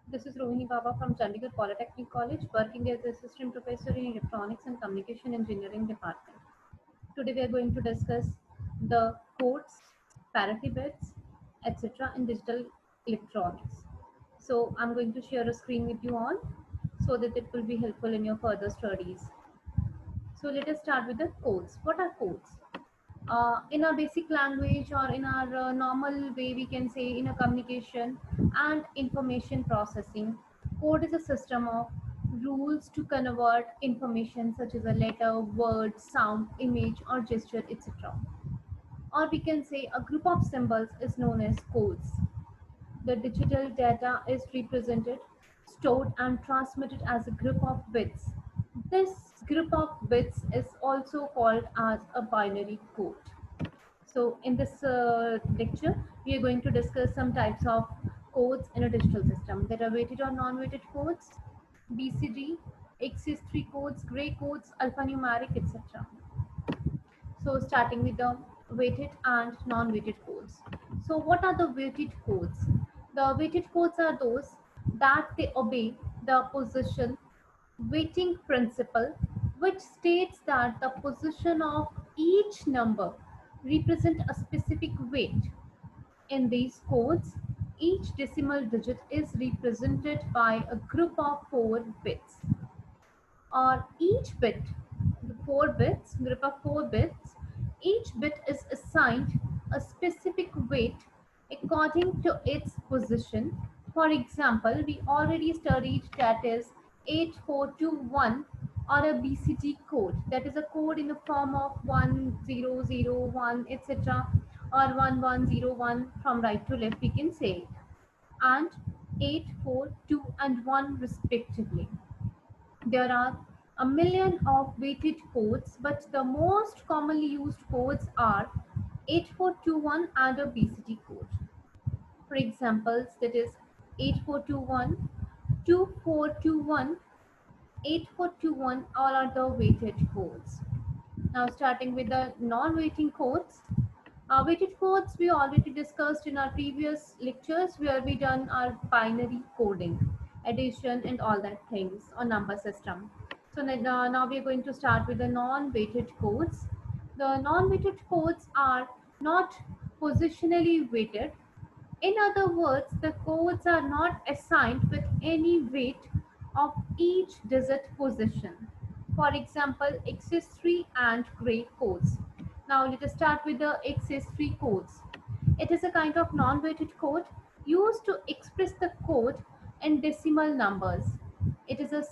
This is Rohini Baba from Chandigarh Polytechnic College, working as Assistant Professor in Electronics and Communication Engineering Department. Today we are going to discuss the codes, parity bits, etc. in digital electronics. So I'm going to share a screen with you all so that it will be helpful in your further studies. So let us start with the codes. What are codes? In our basic language or in our normal way, we can say in a communication and information processing, code is a system of rules to convert information such as a letter, word, sound, image, or gesture, etc. Or we can say a group of symbols is known as codes. The digital data is represented, stored, and transmitted as a group of bits. This group of bits is also called as a binary code. So in this lecture, we are going to discuss some types of codes in a digital system. There are weighted or non-weighted codes, BCD, XS3 codes, gray codes, alphanumeric, etc. So starting with the weighted and non-weighted codes. So what are the weighted codes? The weighted codes are those that they obey the position weighting principle, which states that the position of each number represent a specific weight. In these codes, each decimal digit is represented by a group of 4 bits, or each bit, the 4 bits, group of 4 bits, each bit is assigned a specific weight according to its position. For example, we already studied that is 8421 or a BCD code. That is a code in the form of 1001, etc., or 1101 from right to left, we can say it, and 842 and 1 respectively. There are a million of weighted codes, but the most commonly used codes are 8421 and a BCD code. For examples, that is 8421, 2421, 8421, all are the weighted codes. Now starting with the non-weighting codes. Weighted codes we already discussed in our previous lectures where we done our binary coding, addition and all that things on number system. So now we are going to start with the non-weighted codes. The non-weighted codes are not positionally weighted. In other words, the codes are not assigned with any weight of each digit position. For example, XS3 and gray codes. Now let us start with the XS3 codes. It is a kind of non-weighted code used to express the code in decimal numbers. It is a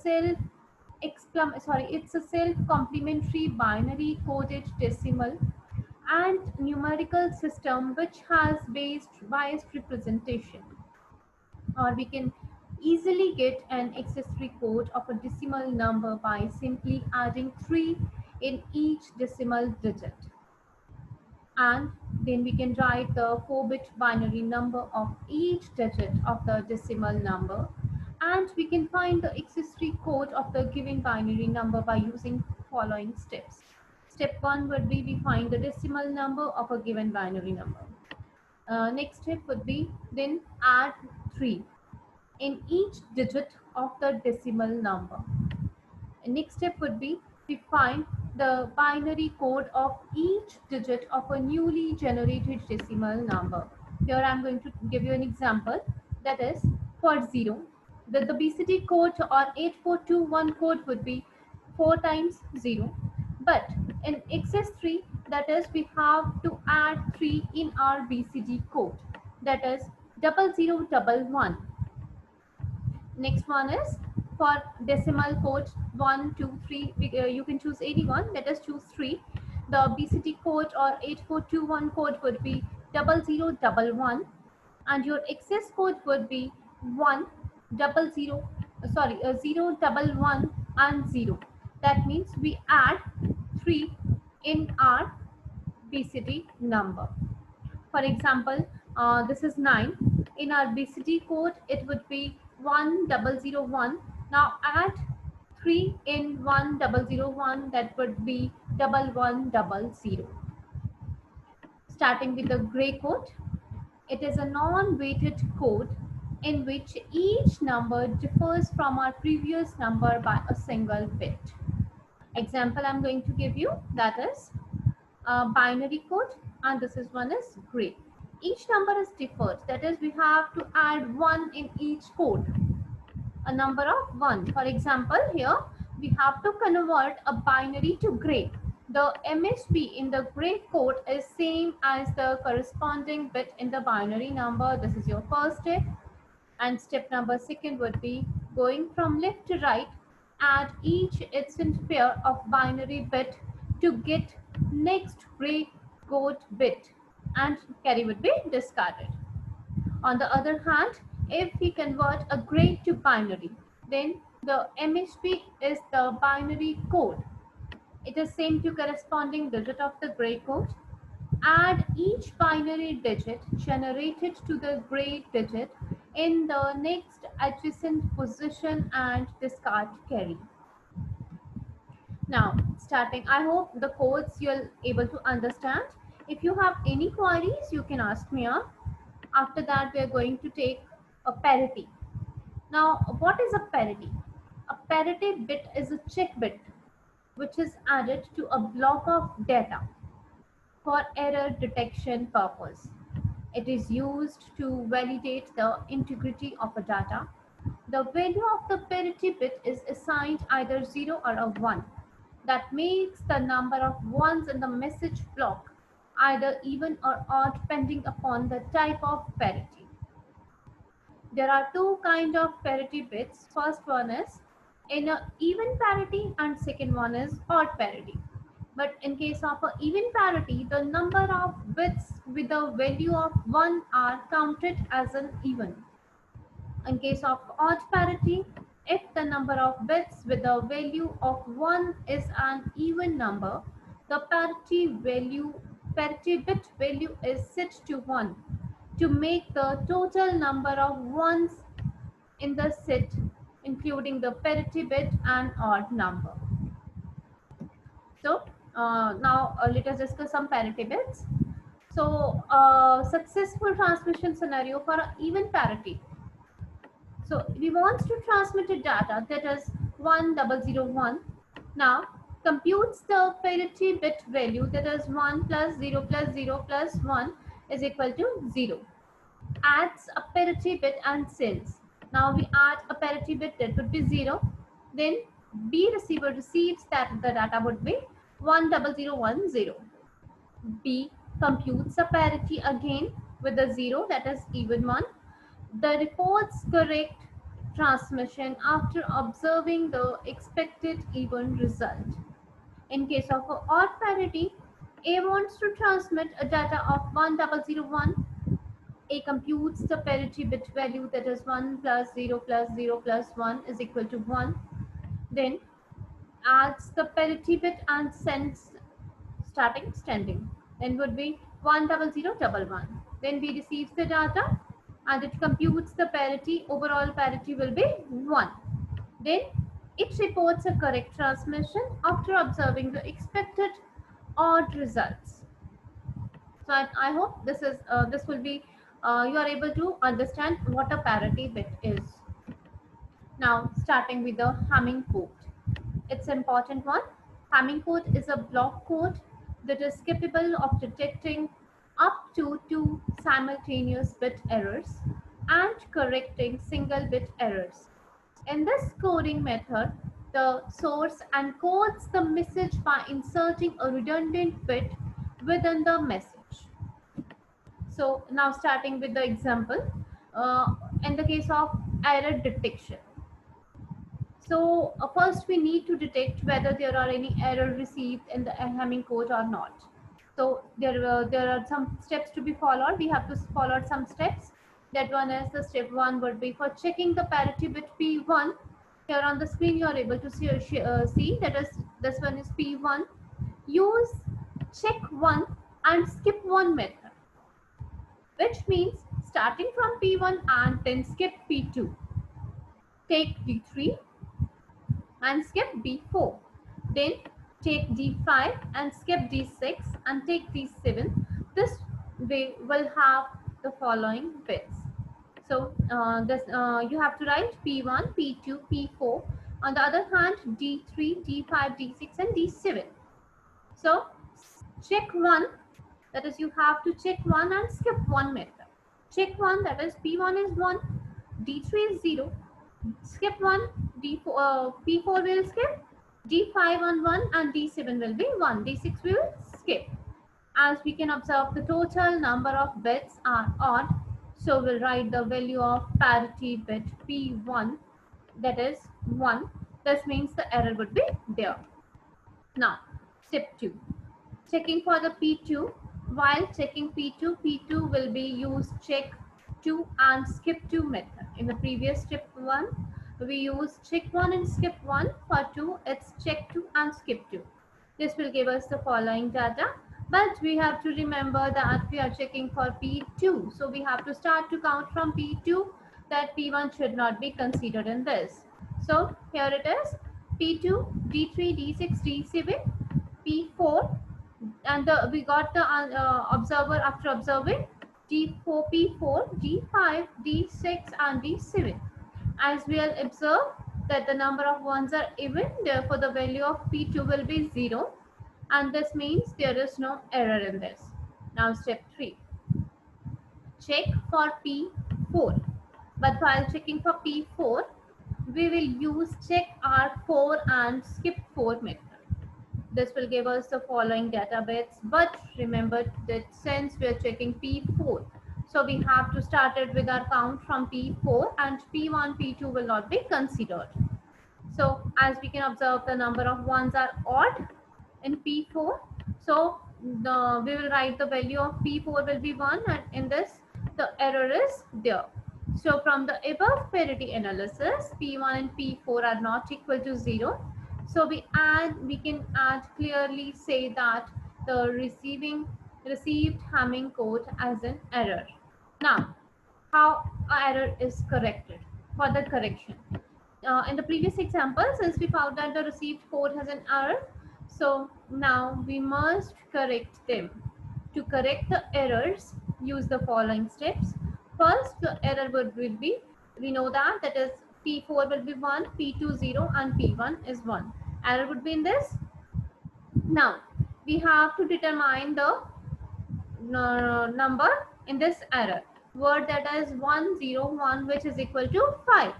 self-complementary binary coded decimal and numerical system which has biased representation, or we can easily get an accessory code of a decimal number by simply adding 3 in each decimal digit, and then we can write the 4-bit binary number of each digit of the decimal number, and we can find the accessory code of the given binary number by using following steps. Step 1 would be we find the decimal number of a given binary number. Next step would be then add 3 in each digit of the decimal number. Next step would be we find the binary code of each digit of a newly generated decimal number. Here I am going to give you an example, that is for 0. The BCD code or 8421 code would be 4 times 0. But in XS3, that is we have to add 3 in our BCD code, that is 0011. Next one is for decimal code 1, 2, 3. You can choose anyone. Let us choose 3. The BCD code or 8421 code would be 0011, and your access code would be 011 and 0. That means we add 3 in our BCD number. For example, this is 9. In our BCD code, it would be 1001. Now add 3 in 1001, that would be 1100. Starting with the gray code, it is a non-weighted code in which each number differs from our previous number by a single bit. Example I'm going to give you, that is binary code, and this is one is gray. Each number is differed, that is we have to add 1 in each code, a number of 1. For example, here we have to convert a binary to gray. The MSB in the gray code is same as the corresponding bit in the binary number. This is your first step. And step number second would be going from left to right, add each instant pair of binary bit to get next gray code bit, and carry would be discarded. On the other hand, if we convert a gray to binary, then the MSB is the binary code. It is same to corresponding digit of the gray code. Add each binary digit generated to the gray digit in the next adjacent position and discard carry. Now, starting, I hope the codes you're able to understand. If you have any queries, you can ask me up. After that, we are going to take a parity. Now, what is a parity? A parity bit is a check bit which is added to a block of data for error detection purpose. It is used to validate the integrity of a data. The value of the parity bit is assigned either 0 or a 1. That makes the number of ones in the message block either even or odd depending upon the type of parity. There are two kinds of parity bits. First one is in a even parity and second one is odd parity. But in case of an even parity, the number of bits with a value of 1 are counted as an even. In case of odd parity, if the number of bits with a value of 1 is an even number, the parity bit value is set to 1 to make the total number of ones in the set, including the parity bit and odd number. So now let us discuss some parity bits. So successful transmission scenario for an even parity. So we want to transmit a data that is 1001. Now computes the parity bit value, that is 1 plus 0 plus 0 plus 1 is equal to 0. Adds a parity bit and sends. Now we add a parity bit, that would be 0. Then B receiver receives that the data would be 10010. B computes a parity again with a 0, that is even one. The reports correct transmission after observing the expected even result. In case of an odd parity, A wants to transmit a data of 1001. A computes the parity bit value, that is 1 plus 0 plus 0 plus 1 is equal to 1. Then adds the parity bit and sends starting standing. Then would be 10011. Then B receives the data and it computes the parity. Overall parity will be 1. Then it reports a correct transmission after observing the expected odd results. So I hope this will be you are able to understand what a parity bit is. Now starting with the Hamming code. It's an important one. Hamming code is a block code that is capable of detecting up to 2 simultaneous bit errors and correcting single bit errors. In this coding method, the source encodes the message by inserting a redundant bit within the message. So now starting with the example, in the case of error detection. So first we need to detect whether there are any error received in the Hamming code or not. So there are some steps to be followed. We have to follow some steps. That one is the step 1 would be for checking the parity bit P1. Here on the screen you are able to see that is this one is P1. Use check 1 and skip 1 method, which means starting from P1 and then skip P2. Take D3 and skip D4. Then take D5 and skip D6 and take D7. This way will have the following bits. So you have to write P1, P2, P4. On the other hand, D3, D5, D6, and D7. So check one, that is you have to check one and skip one method. Check one, that is P1 is 1, D3 is 0, skip 1, D4, P4 will skip, D5 on 1 and D7 will be 1, D6 will skip. As we can observe, the total number of bits are odd, so we'll write the value of parity bit P1, that is 1. This means the error would be there. Now, step 2. Checking for the P2. While checking P2, P2 will be used check 2 and skip 2 method. In the previous step 1, we use check 1 and skip 1. For 2, it's check 2 and skip 2. This will give us the following data. But we have to remember that we are checking for P2. So we have to start to count from P2, that P1 should not be considered in this. So here it is, P2, D3, D6, D7, P4, and we got the observer after observing D4, P4, D5, D6, and D7. As we will observe that the number of ones are even, therefore the value of P2 will be 0, and this means there is no error in this. Now step 3. Check for P4. But while checking for P4, we will use check R4 and skip 4 method. This will give us the following data bits, but remember that since we are checking P4, so we have to start it with our count from P4, and P1, P2 will not be considered. So as we can observe, the number of ones are odd in P4. So we will write the value of P4 will be 1, and in this the error is there. So from the above parity analysis, P1 and P4 are not equal to 0. So we can clearly say that the received Hamming code as an error. Now, how error is corrected? For the correction, in the previous example, since we found that the received code has an error, so now we must correct them. To correct the errors, use the following steps. First, the error will be, we know that is P4 will be 1, P2 0, and P1 is 1. Error would be in this. Now, we have to determine the number in this error. Word that is 101, which is equal to 5.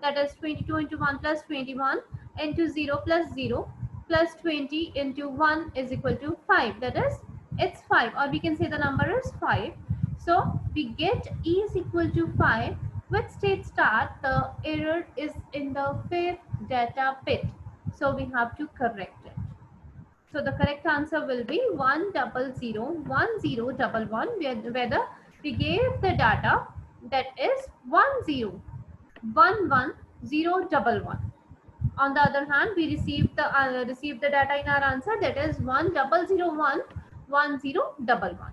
That is 22 into 1 plus 21 into 0 plus 0 plus 20 into 1 is equal to 5. That is, it's 5, or we can say the number is 5. So we get E is equal to 5, which states that the error is in the 5th data bit. So we have to correct it. So the correct answer will be 1001011, whether we gave the data that is 1011011. On the other hand, we received the data in our answer, that is 100111011.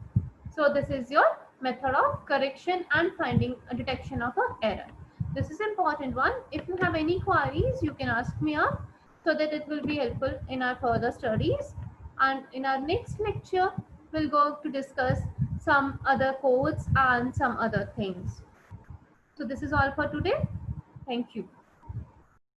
So this is your method of correction and finding a detection of an error. This is important one. If you have any queries, you can ask me up, so that it will be helpful in our further studies. And in our next lecture, we'll go to discuss some other codes and some other things. So this is all for today. Thank you.